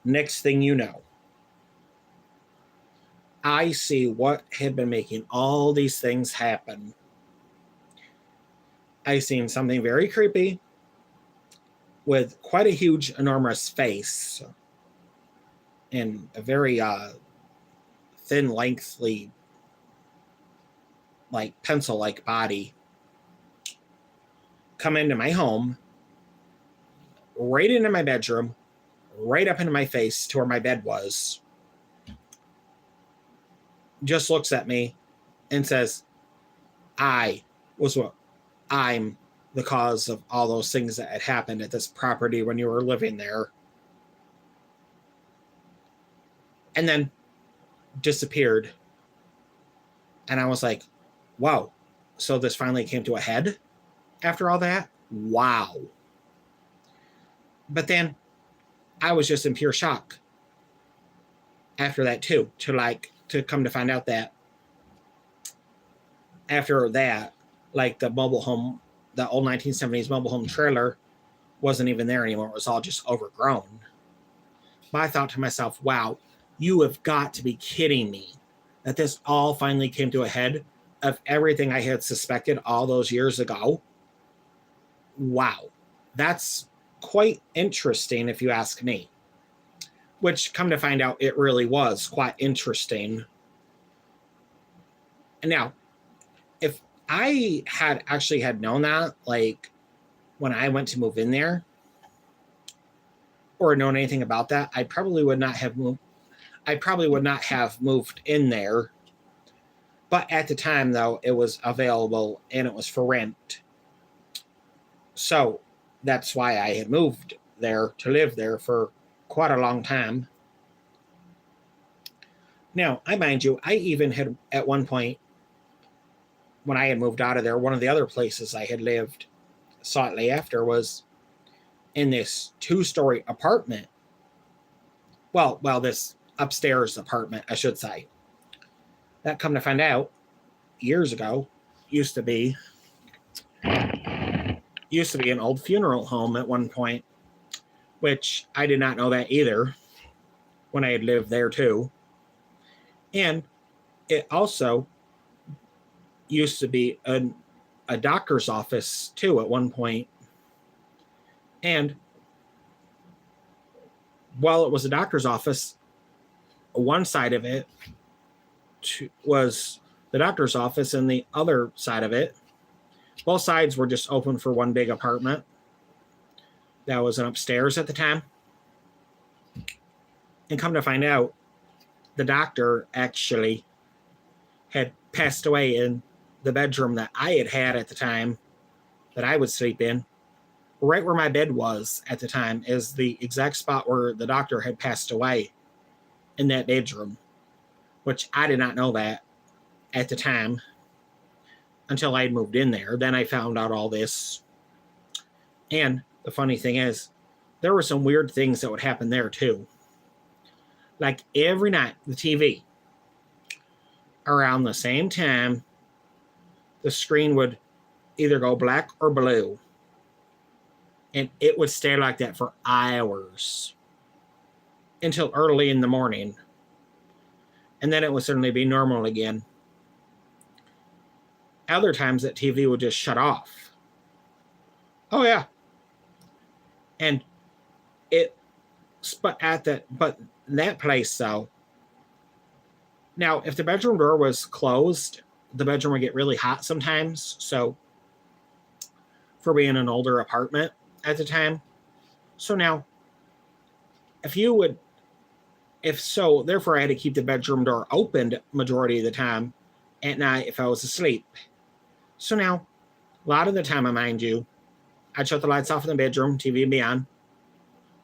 next thing you know, I see what had been making all these things happen. I seen something very creepy with quite a huge, enormous face and a very thin, lengthy, like pencil-like body come into my home, right into my bedroom, right up into my face to where my bed was. Just looks at me and says, I'm the cause of all those things that had happened at this property when you were living there. And then disappeared. And I was like, wow. So this finally came to a head after all that? Wow. But then I was just in pure shock after that too, to come to find out that after that, like the mobile home, the old 1970s mobile home trailer wasn't even there anymore. It was all just overgrown. But I thought to myself, wow, you have got to be kidding me that this all finally came to a head of everything I had suspected all those years ago. Wow. That's quite interesting if you ask me. Which, come to find out, it really was quite interesting. And now, if I had actually had known that, like when I went to move in there, or known anything about that, I probably would not have moved. I probably would not have moved in there. But at the time, though, it was available and it was for rent. So that's why I had moved there to live there for quite a long time. Now, I mind you, I even had at one point, when I had moved out of there, one of the other places I had lived slightly after was in this 2-story apartment. Well, this upstairs apartment, I should say. That, come to find out, years ago, used to be an old funeral home at one point, which I did not know that either when I had lived there too. And it also used to be a doctor's office too at one point. And while it was a doctor's office, one side of it was the doctor's office, and the other side of it, both sides were just open for one big apartment. That was an upstairs at the time. And come to find out, the doctor actually had passed away in the bedroom that I had at the time that I would sleep in, right where my bed was at the time, is the exact spot where the doctor had passed away in that bedroom, which I did not know that at the time until I had moved in there. Then I found out all this. And the funny thing is, there were some weird things that would happen there too. Like every night, the TV, around the same time, the screen would either go black or blue. And it would stay like that for hours until early in the morning. And then it would suddenly be normal again. Other times that TV would just shut off. Oh yeah. And but that place though, now if the bedroom door was closed, the bedroom would get really hot sometimes. So for being an older apartment at the time. So now therefore I had to keep the bedroom door opened majority of the time at night if I was asleep. So now, a lot of the time, mind you, I'd shut the lights off in the bedroom, TV would be on.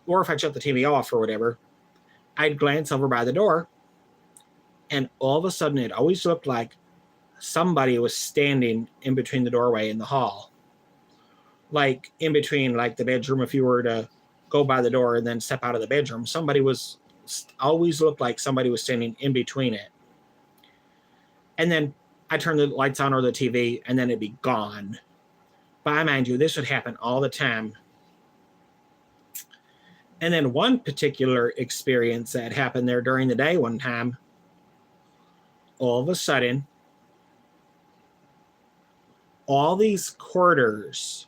Or if I shut the TV off or whatever, I'd glance over by the door, and all of a sudden it always looked like somebody was standing in between the doorway and the hall. Like in between, like the bedroom, if you were to go by the door and then step out of the bedroom, always looked like somebody was standing in between it. And then I turn the lights on or the TV, and then it'd be gone. But I mind you, this would happen all the time. And then one particular experience that happened there during the day one time, all of a sudden, all these quarters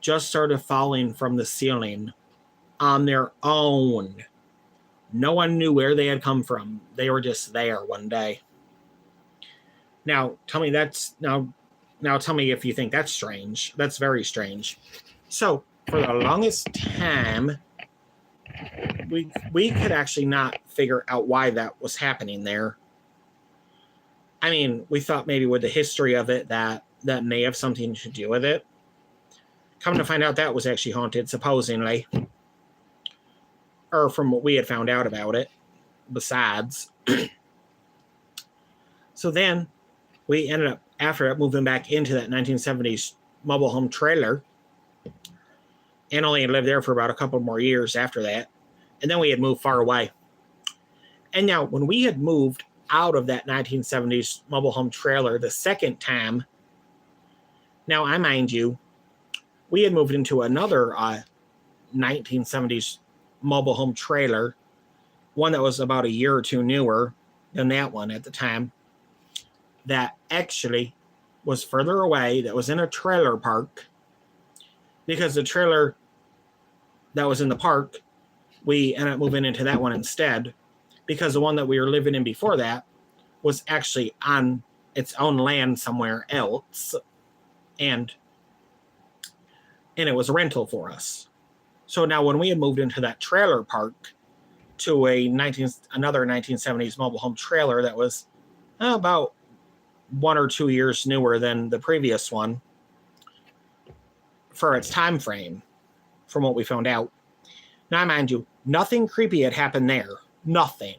just started falling from the ceiling on their own. No one knew where they had come from. They were just there one day. Now tell me if you think that's strange. That's very strange. So for the longest time, we could actually not figure out why that was happening there. I mean, we thought maybe with the history of it that may have something to do with it. Come to find out, that was actually haunted, supposedly. Or from what we had found out about it, besides. So then we ended up, after that, moving back into that 1970s mobile home trailer and only lived there for about a couple more years after that. And then we had moved far away. And now, when we had moved out of that 1970s mobile home trailer the second time, now, I mind you, we had moved into another 1970s mobile home trailer, one that was about a year or two newer than that one at the time, that actually was further away, that was in a trailer park, because the trailer that was in the park, we ended up moving into that one instead, because the one that we were living in before that was actually on its own land somewhere else, and it was a rental for us. So now when we had moved into that trailer park to another 1970s mobile home trailer that was about 1 or 2 years newer than the previous one for its time frame, from what we found out. Now, mind you, nothing creepy had happened there. Nothing.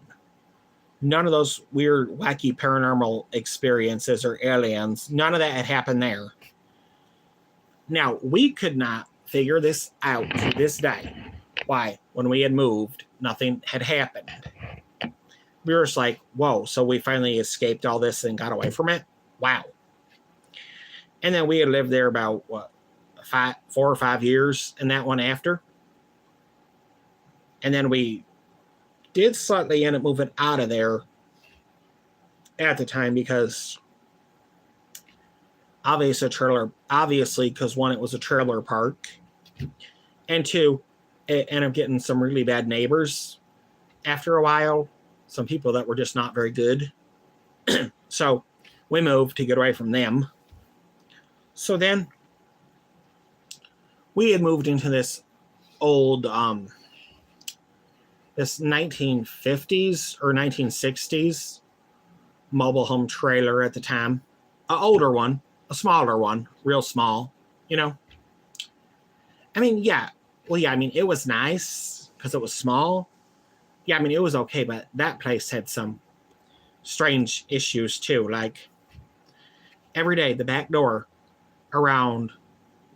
None of those weird, wacky paranormal experiences or aliens, none of that had happened there. Now, we could not figure this out to this day. Why? When we had moved, nothing had happened. We were just like, whoa, so we finally escaped all this and got away from it? Wow. And then we had lived there about, 4 or 5 years in that one after. And then we did slightly end up moving out of there at the time because obviously, because one, it was a trailer park, and two, it ended up getting some really bad neighbors after a while, some people that were just not very good. So we moved to get away from them. So then we had moved into this old, this 1950s or 1960s mobile home trailer at the time. An older one, a smaller one, real small, you know. I mean, yeah. Well, yeah, I mean, it was nice because it was small. Yeah, I mean, it was okay, but that place had some strange issues too. Like every day, the back door around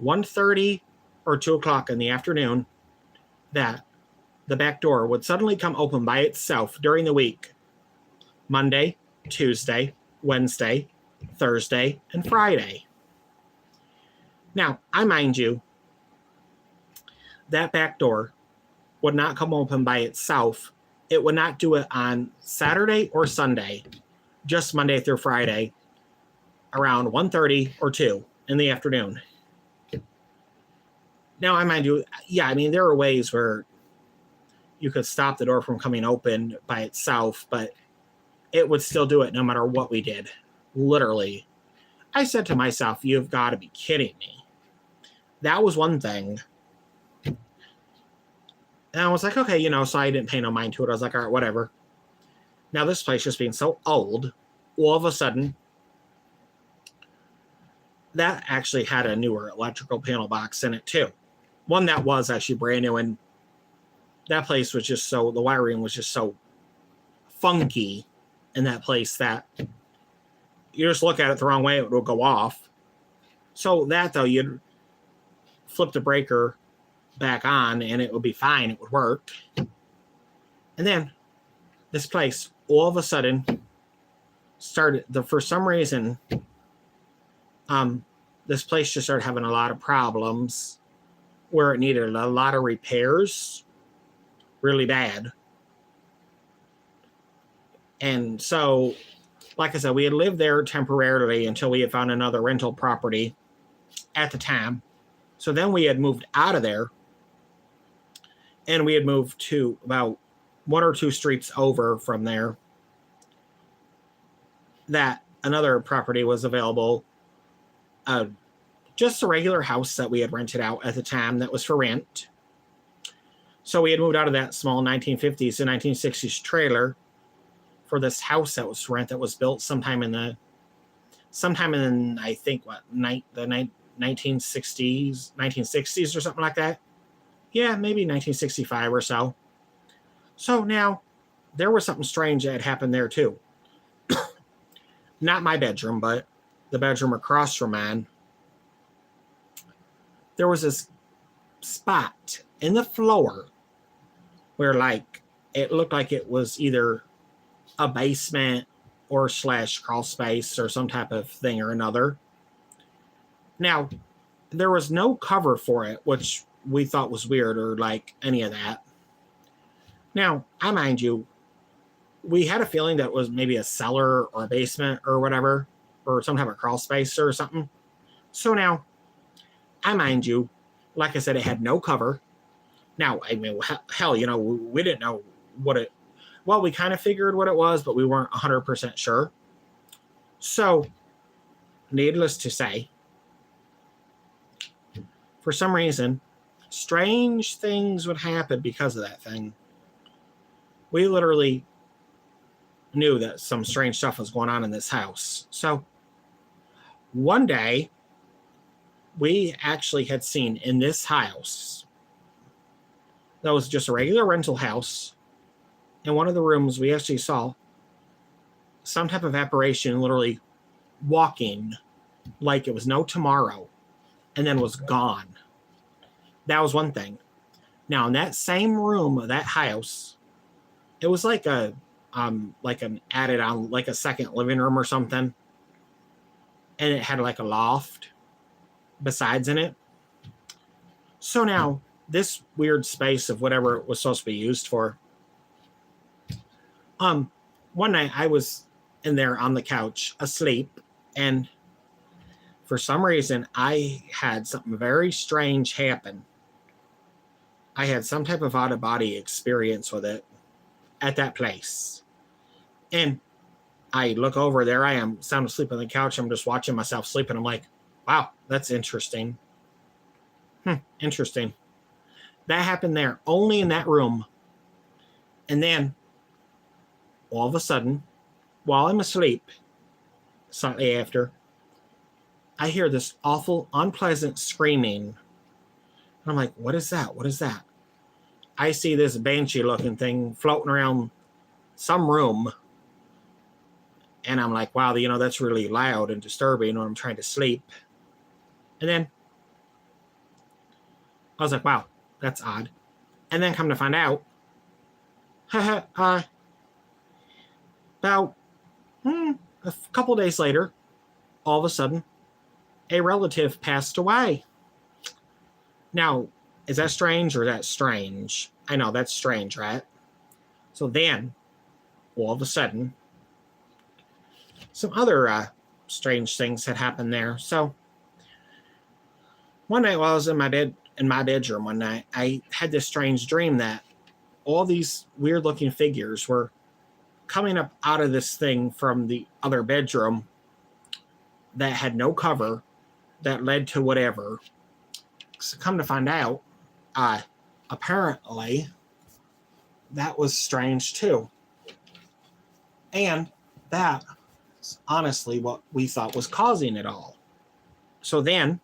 1:30 or 2 o'clock in the afternoon, that the back door would suddenly come open by itself during the week. Monday, Tuesday, Wednesday, Thursday, and Friday. Now, I mind you, that back door would not come open by itself. It would not do it on Saturday or Sunday, just Monday through Friday, around 1:30 or 2 in the afternoon. Now, I mind you, yeah, I mean, there are ways where you could stop the door from coming open by itself, but it would still do it no matter what we did. Literally. I said to myself, you've got to be kidding me. That was one thing. And I was like, okay, you know, so I didn't pay no mind to it. I was like, all right, whatever. Now, this place just being so old, all of a sudden, that actually had a newer electrical panel box in it, too. One that was actually brand new, and that place was just so, the wiring was just so funky in that place that you just look at it the wrong way, it will go off. So that, though, you'd flip the breaker back on and it would be fine. It would work. And then this place all of a sudden started, for some reason, this place just started having a lot of problems where it needed a lot of repairs really bad. And so, like I said, we had lived there temporarily until we had found another rental property at the time. So then we had moved out of there, and we had moved to about 1 or 2 streets over from there. That another property was available. Just a regular house that we had rented out at the time that was for rent. So we had moved out of that small 1950s to 1960s trailer for this house that was for rent, that was built sometime in I think the 1960s or something like that. Yeah, maybe 1965 or so. So now there was something strange that had happened there too. Not my bedroom, but the bedroom across from mine. There was this spot in the floor where, like, it looked like it was either a basement or / crawl space or some type of thing or another. Now, there was no cover for it, which we thought was weird, or like any of that. Now, I mind you, we had a feeling that it was maybe a cellar or a basement or whatever, or some type of crawl space or something. So now, I mind you, like I said, it had no cover. Now, I mean, hell, you know, we didn't know what it, well, we kind of figured what it was, but we weren't 100% sure. So, needless to say, for some reason, strange things would happen because of that thing. We literally knew that some strange stuff was going on in this house. So, one day, we actually had seen in this house, that was just a regular rental house, in one of the rooms, we actually saw some type of apparition literally walking like it was no tomorrow, and then was gone. That was one thing. Now, in that same room of that house, it was like an added on, like a second living room or something, and it had like a loft besides in it. So now, this weird space of whatever it was supposed to be used for, one night I was in there on the couch asleep, and for some reason I had something very strange happen. I had some type of out-of-body experience with it at that place. And I look over, there I am, sound asleep on the couch. I'm just watching myself sleep, and I'm like, wow, that's interesting. Interesting. That happened there, only in that room. And then, all of a sudden, while I'm asleep, slightly after, I hear this awful, unpleasant screaming. And I'm like, what is that? What is that? I see this banshee-looking thing floating around some room. And I'm like, wow, that's really loud and disturbing when I'm trying to sleep. And then I was like, wow, that's odd. And then come to find out, about a couple days later, all of a sudden, a relative passed away. Now, is that strange or is that strange? I know, that's strange, right? So then, all of a sudden, some other strange things had happened there. So one night while I was in my bedroom one night, I had this strange dream that all these weird looking figures were coming up out of this thing from the other bedroom that had no cover that led to whatever. So come to find out, apparently that was strange too. And that is honestly what we thought was causing it all. So then,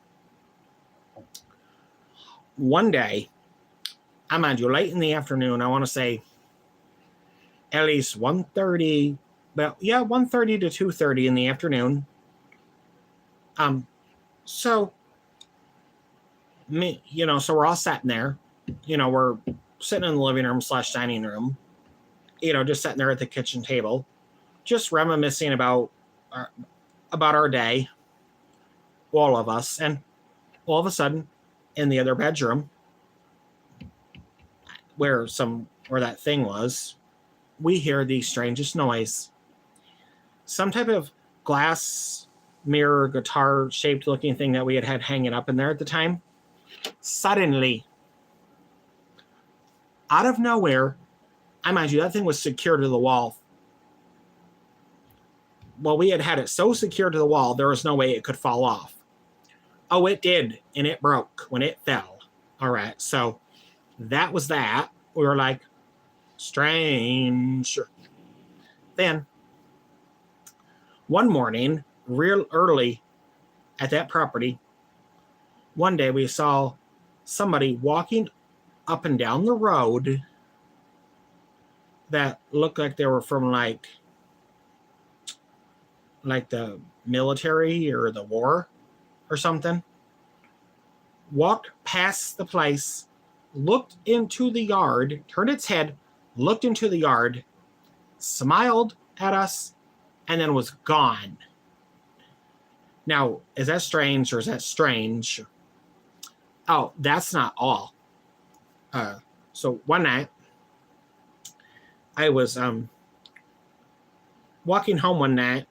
one day, I mind you, late in the afternoon, I want to say at least 1:30, 1:30 to 2:30 in the afternoon. So we're all sitting there, we're sitting in the living room / dining room, just sitting there at the kitchen table, just reminiscing about our day, all of us. And all of a sudden, in the other bedroom, where that thing was, we hear the strangest noise. Some type of glass mirror guitar shaped looking thing that we had hanging up in there at the time. Suddenly, out of nowhere, I mind you, that thing was secured to the wall. Well, we had it so secured to the wall, there was no way it could fall off. Oh, it did, and it broke when it fell. All right, so that was that. We were like, strange. Then, one morning, real early at that property, one day we saw somebody walking up and down the road that looked like they were from like the military or the war or something. Walked past the place, looked into the yard, turned its head, looked into the yard, smiled at us, and then was gone. Now, is that strange or is that strange? Oh, that's not all. So one night, I was walking home one night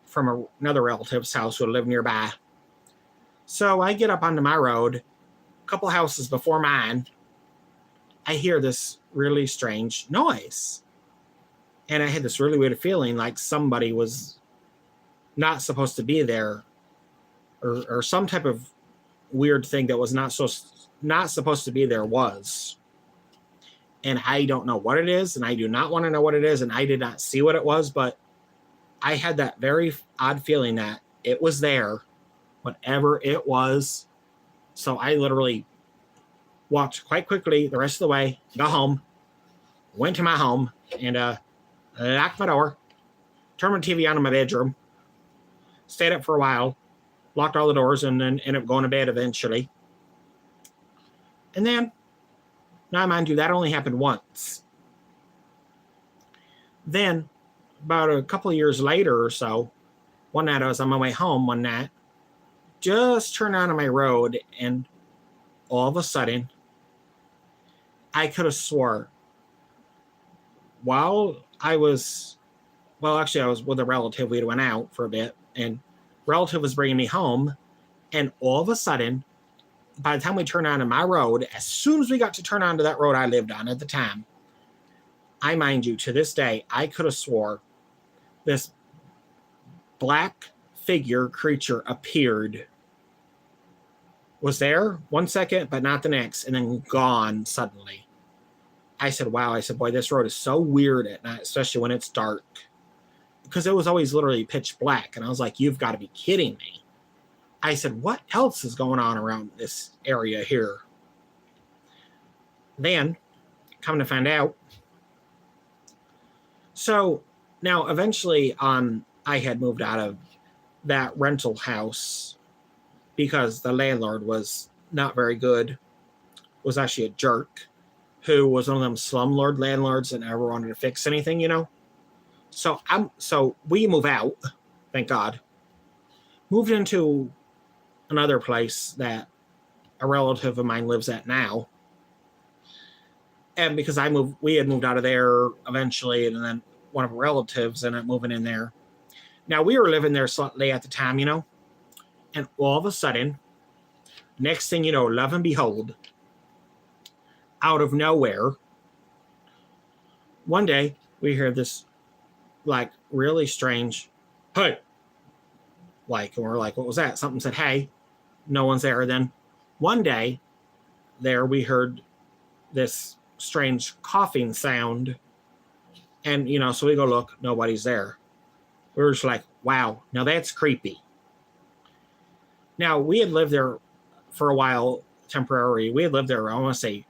from another relative's house who lived nearby. So I get up onto my road, a couple houses before mine. I hear this really strange noise. And I had this really weird feeling like somebody was not supposed to be there, or some type of weird thing that was not supposed to be there was. And I don't know what it is, and I do not want to know what it is, and I did not see what it was, but I had that very odd feeling that it was there, whatever it was. So I literally walked quite quickly the rest of the way, got home, went to my home, and locked my door, turned my TV on in my bedroom, stayed up for a while, locked all the doors, and then ended up going to bed eventually. And then, now mind you, that only happened once. Then, about a couple of years later or so, one night I was on my way home one night, just turned onto my road, and all of a sudden, I could have swore while I was with a relative. We went out for a bit, and relative was bringing me home, and all of a sudden, by the time we turned onto my road, as soon as we got to turn onto that road I lived on at the time, I mind you, to this day, I could have swore this black figure creature appeared, was there 1 second, but not the next, and then gone suddenly. I said, wow. I said, boy, this road is so weird at night, especially when it's dark, because it was always literally pitch black. And I was like, you've got to be kidding me. I said, what else is going on around this area here? Then, come to find out, so now eventually I had moved out of that rental house because the landlord was not very good, was actually a jerk, who was one of them slumlord landlords that never wanted to fix anything, So we move out, thank God. Moved into another place that a relative of mine lives at now. And because we had moved out of there eventually, and then one of our relatives ended up moving in there. Now, we were living there slightly at the time, and all of a sudden, next thing you know, love and behold, out of nowhere, one day we hear this, like, really strange, hey, and we're like, what was that? Something said, hey, no one's there. Then one day there we heard this strange coughing sound, and so we go look, nobody's there. We were just like, wow, now that's creepy. Now, we had lived there for a while temporarily. We had lived there, I want to say,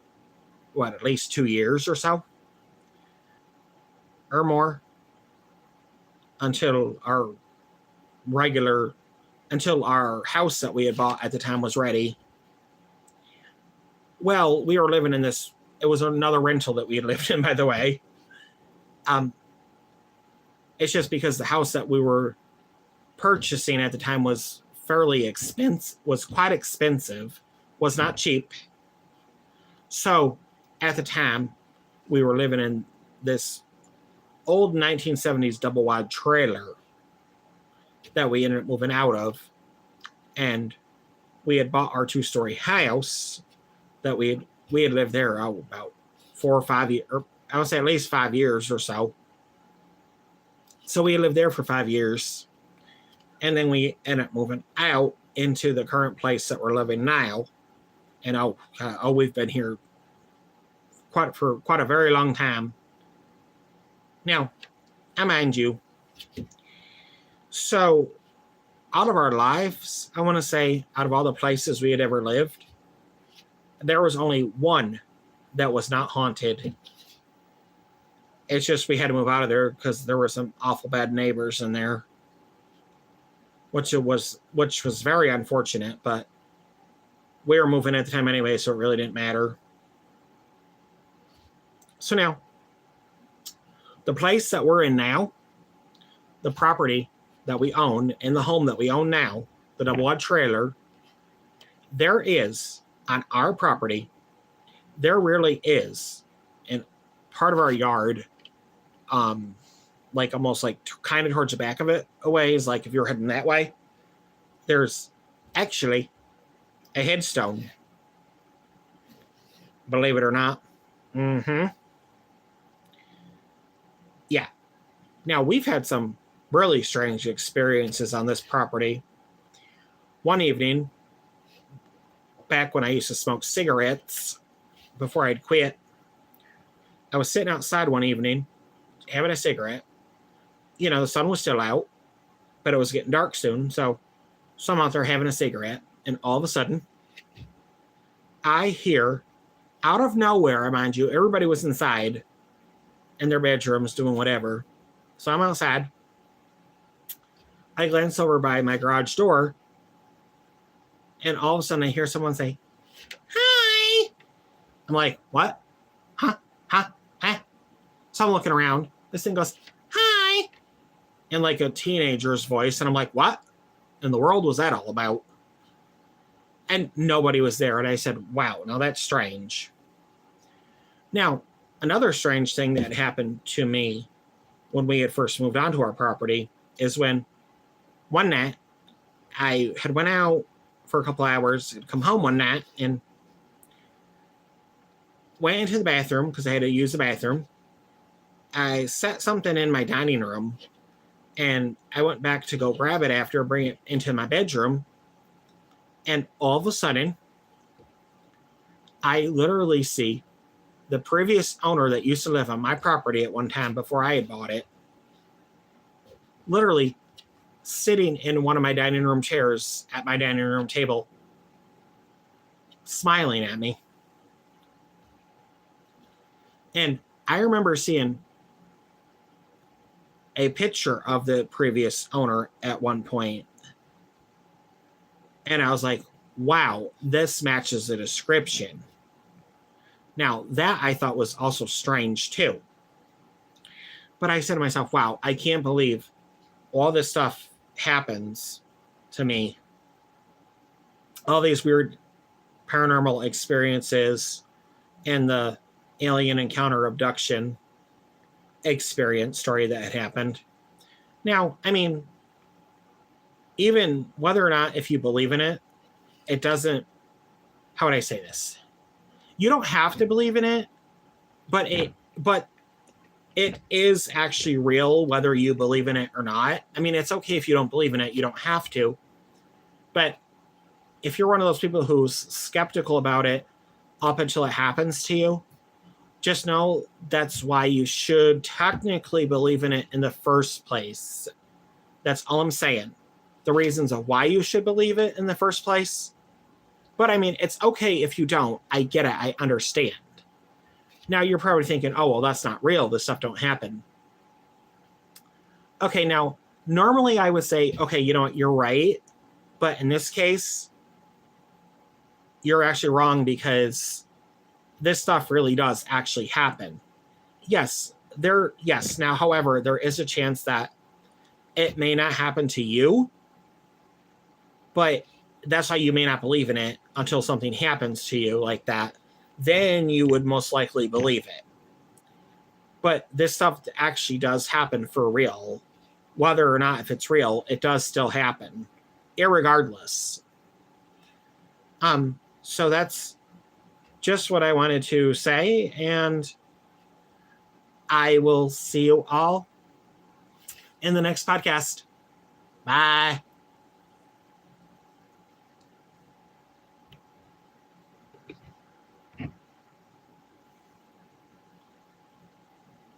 at least 2 years or so or more, until our house that we had bought at the time was ready. Well, we were living in this, it was another rental that we had lived in, by the way. It's just because the house that we were purchasing at the time was quite expensive, was not cheap. So at the time, we were living in this old 1970s double wide trailer that we ended up moving out of. And we had bought our 2-story house that we had lived there about 4 or 5 years, or I would say at least 5 years or so. So we had lived there for 5 years. And then we ended up moving out into the current place that we're living now. And we've been here for quite a very long time. Now, I mind you, so out of our lives, I want to say, out of all the places we had ever lived, there was only one that was not haunted. It's just we had to move out of there because there were some awful bad neighbors in there, which was very unfortunate, but we were moving at the time anyway, so it really didn't matter. So now, the place that we're in now, the property that we own, in the home that we own now, the double-wide trailer, there is, on our property, there really is, in part of our yard, like almost like kind of towards the back of it a ways, like if you're heading that way, there's actually a headstone. Believe it or not. Yeah. Now, we've had some really strange experiences on this property. One evening, back when I used to smoke cigarettes before I'd quit, I was sitting outside one evening having a cigarette. The sun was still out, but it was getting dark soon, so I'm out there having a cigarette, and all of a sudden, I hear, out of nowhere, mind you, everybody was inside in their bedrooms doing whatever. So I'm outside. I glance over by my garage door, and all of a sudden I hear someone say, hi. I'm like, what? Huh? So I'm looking around. This thing goes, hi, in like a teenager's voice. And I'm like, what in the world was that all about? And nobody was there. And I said, wow, now that's strange. Now, another strange thing that happened to me when we had first moved onto our property is when one night I had went out for a couple hours, come home one night, and went into the bathroom because I had to use the bathroom. I set something in my dining room, and I went back to go grab it after, bring it into my bedroom, and all of a sudden, I literally see the previous owner that used to live on my property at one time before I had bought it, literally sitting in one of my dining room chairs at my dining room table, smiling at me. And I remember seeing a picture of the previous owner at one point, and I was like, wow, this matches the description. Now, that I thought was also strange too. But I said to myself, wow, I can't believe all this stuff happens to me. All these weird paranormal experiences and the alien encounter abduction experience story that had happened. Now, I mean, even whether or not if you believe in it, it doesn't, how would I say this? You don't have to believe in it, but it is actually real whether you believe in it or not. I mean, it's okay if you don't believe in it, you don't have to. But if you're one of those people who's skeptical about it up until it happens to you, just know that's why you should technically believe in it in the first place. That's all I'm saying. The reasons of why you should believe it in the first place. But I mean, it's okay if you don't. I get it. I understand. Now you're probably thinking, oh, well, that's not real. This stuff don't happen. Okay, now, normally I would say, okay, you know what? You're right. But in this case, you're actually wrong because this stuff really does actually happen. Yes. Now, however, there is a chance that it may not happen to you, but that's why you may not believe in it until something happens to you like that. Then you would most likely believe it. But this stuff actually does happen for real. Whether or not if it's real, it does still happen, irregardless. So that's just what I wanted to say, and I will see you all in the next podcast. Bye.